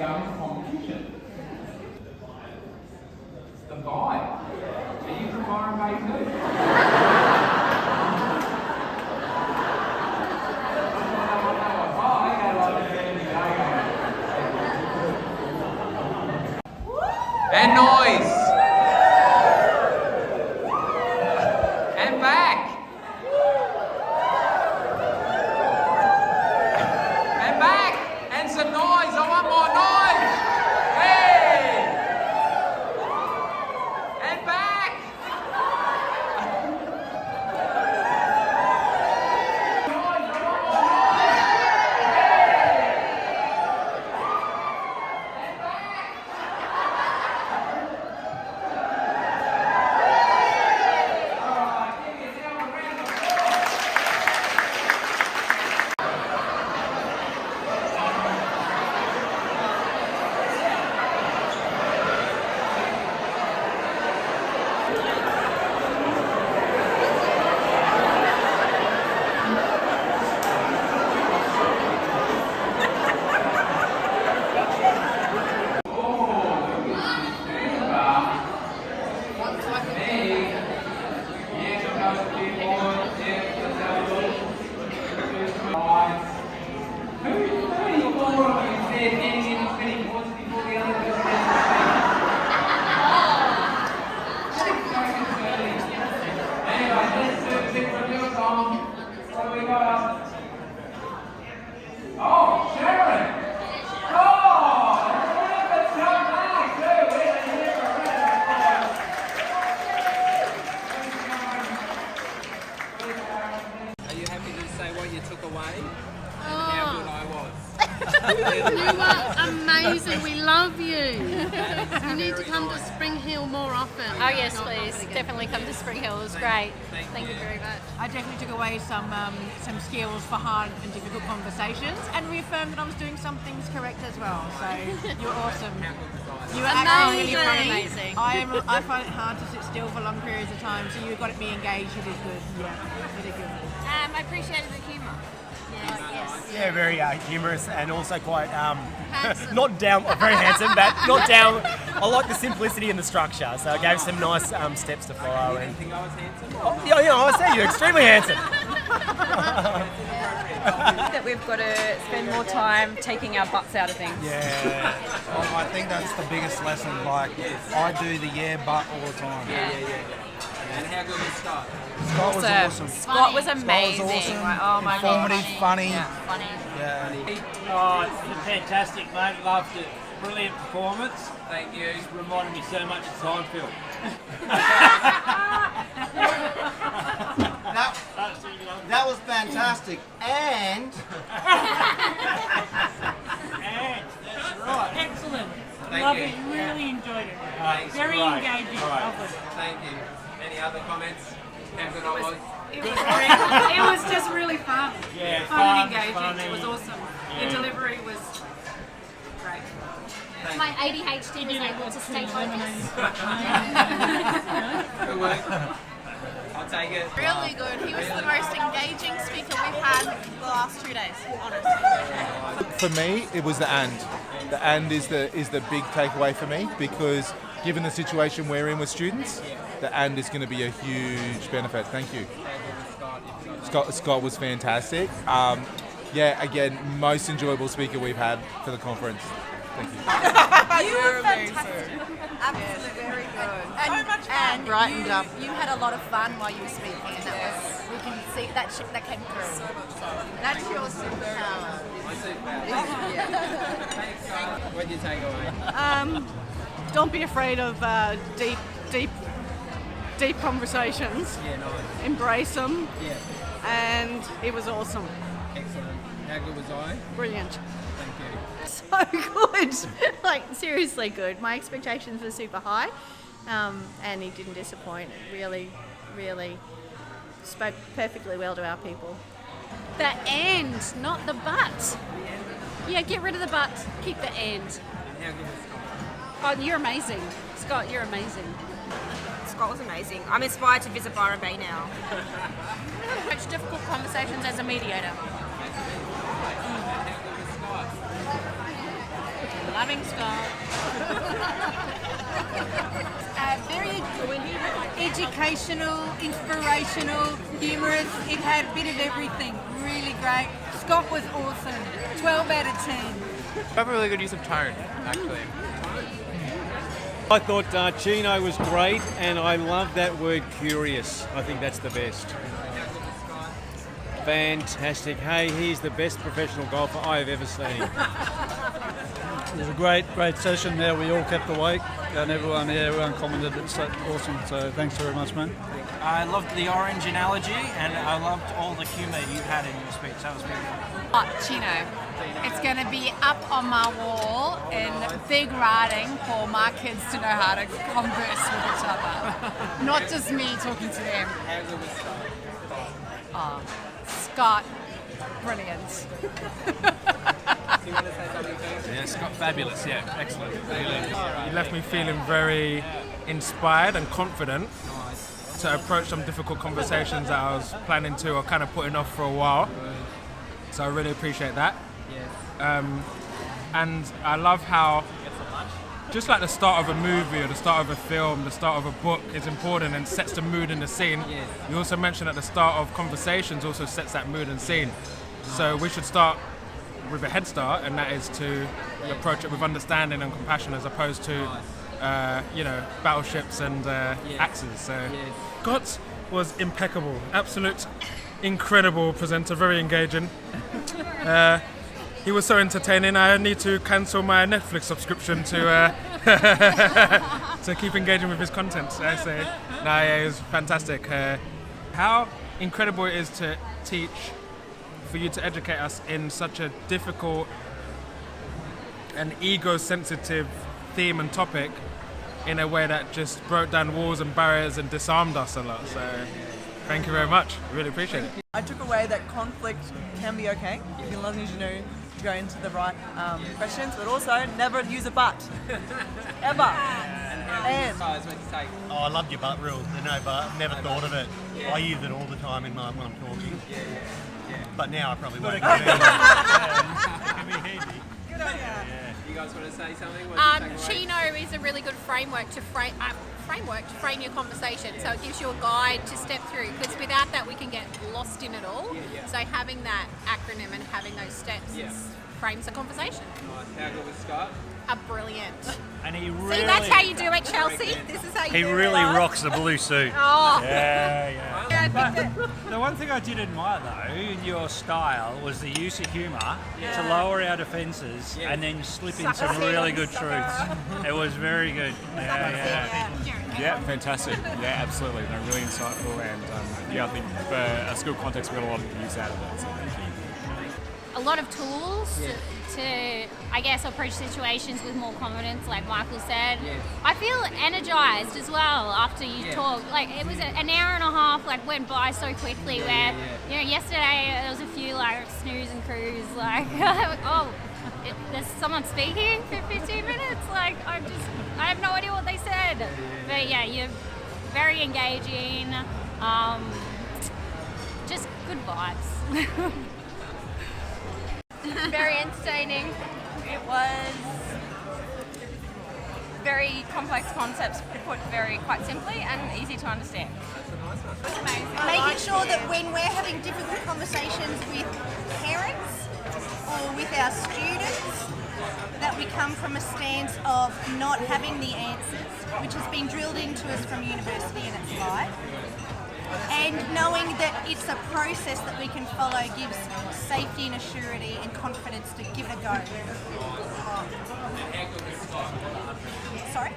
gum competition. The guy. Are you from Byron Bay too? And noise. And back. And back. And some noise. I want more noise. Hey. And back. Noise. I want more noise. Hey. And back. Oh, Sharon! Are you happy to say what you took away? And how good I was? You are amazing. We love you. You need to come to Spring Hill more often. Oh yes, please. Definitely come to Spring Hill. It was great. Thank you very much. I definitely took away some skills for hard and difficult conversations, and reaffirmed that I was doing some things correct as well. So you're awesome. You are actually really funny. Amazing. I find it hard to sit still for long periods of time, so you got me engaged. You did good. Yeah, you did good. I appreciated the humour. Yes. Yeah, very humorous and also quite not down, very handsome, but not down. I like the simplicity and the structure, so it gave some nice steps to follow. And Think I was handsome? yeah, I say you're extremely handsome. That we've got to spend more time taking our butts out of things. Yeah, I think that's the biggest lesson. Like, I do the but all the time. And how good was Scott? Scott was awesome. Scott was amazing. awesome. Like, oh my god. Informative, funny. Funny. Yeah. Oh, it's fantastic, mate. Loved it. Brilliant performance. Thank you. It's reminded me so much of Seinfeld. That was fantastic. And That's right. Excellent. Thank Love you. it. Really enjoyed it. Thanks. Very Right. engaging. All right. Lovely. Thank you. Any other comments? How good I was? It was just really fun. Yeah, Fun and fun, engaging. funny. It was awesome. Yeah. Your delivery was great. My ADHD was able to stay focused. Good work. I'll take it. Really good. He was the most engaging speaker we've had the last 2 days, honestly. For me, it was the and. The and is the big takeaway for me, because given the situation we're in with students, the and is going to be a huge benefit. Thank you. Scott was fantastic. Yeah, again, most enjoyable speaker we've had for the conference. Thank you. You were fantastic. Absolutely very good. And, so much fun. Brightened up. You had a lot of fun while you were speaking, and that was, we can see that that came through. So much fun. That's your superpower. My superpower. Thanks, Scott. What did you take away? Don't be afraid of deep conversations. Yeah, nice. Embrace them, Yeah, and it was awesome. excellent. How good was I? Brilliant. Thank you. So good. Like, seriously good. My expectations were super high, and he didn't disappoint. Really, really spoke perfectly well to our people. The end, not the but. Yeah, get rid of the but. Keep the end. And how good was Scott? Oh, you're amazing. Scott, you're amazing. Scott was amazing. I'm inspired to visit Byron Bay now. Such difficult conversations as a mediator. Loving Scott. Very educational, inspirational, humorous. It had a bit of everything. Really great. Scott was awesome. 12 out of 10. Have a really good use of tone, actually. I thought Chino was great, and I love that word curious. I think that's the best. Fantastic. Hey, he's the best professional golfer I have ever seen. It was a great session there. We all kept awake, and everyone commented it's awesome. So thanks very much, man. I loved the orange analogy, and I loved all the humour you had in your speech. That was pretty good. Oh, Chino. It's going to be up on my wall in big writing for my kids to know how to converse with each other. Not just me talking to them. Oh, Scott, brilliant. Yeah, Scott, fabulous. Yeah, excellent. He left me feeling very inspired and confident to approach some difficult conversations that I was planning to or kind of putting off for a while. So I really appreciate that. And I love how, just like the start of a movie or the start of a film, the start of a book is important and sets the mood and the scene. You also mentioned at the start of conversations also sets that mood and scene. So we should start with a head start, and that is to approach it with understanding and compassion as opposed to battleships and axes. So Scott was impeccable, absolute incredible presenter, very engaging. He was so entertaining. I need to cancel my Netflix subscription to to keep engaging with his content. I say, it was fantastic. How incredible it is to teach, for you to educate us in such a difficult and ego-sensitive theme and topic in a way that just broke down walls and barriers and disarmed us a lot. So thank you very much. Really appreciate it. I took away that conflict can be okay, as long as you know to go into the right questions, but also never use a but. Ever. And I loved your butt rule. No, but I've never thought of it. I use it all the time when I'm talking. But now I probably won't. Good idea. You guys want to say something? Chino is a really good framework to frame your conversation. So it gives you a guide to step through. Because without that, we can get lost in it all. So having that acronym and having those steps frames the conversation. How good was Scott? Brilliant. And he really... See, that's how you do it, Chelsea. This is how you do it. He really rocks the blue suit. Oh. Yeah. But the one thing I did admire, though, in your style was the use of humour to lower our defences and then slip in some really good truths. It was very good. Yeah, fantastic. Yeah, absolutely. They're really insightful, and I think for a school context, we got a lot of use out of it. So thank you. A lot of tools to, I guess, approach situations with more confidence, like Michael said. I feel energized as well after you talk. Like, it was an hour and a half, like, went by so quickly where, yesterday there was a few, like, snooze and cruise, like, there's someone speaking for 15 minutes? Like, I have no idea what they said. But yeah, you're very engaging, just good vibes. Very entertaining. It was very complex concepts put quite simply and easy to understand. Making sure that when we're having difficult conversations with parents or with our students, that we come from a stance of not having the answers, which has been drilled into us from university in its life. And knowing that it's a process that we can follow gives safety and assurity and confidence to give it a go. Sorry?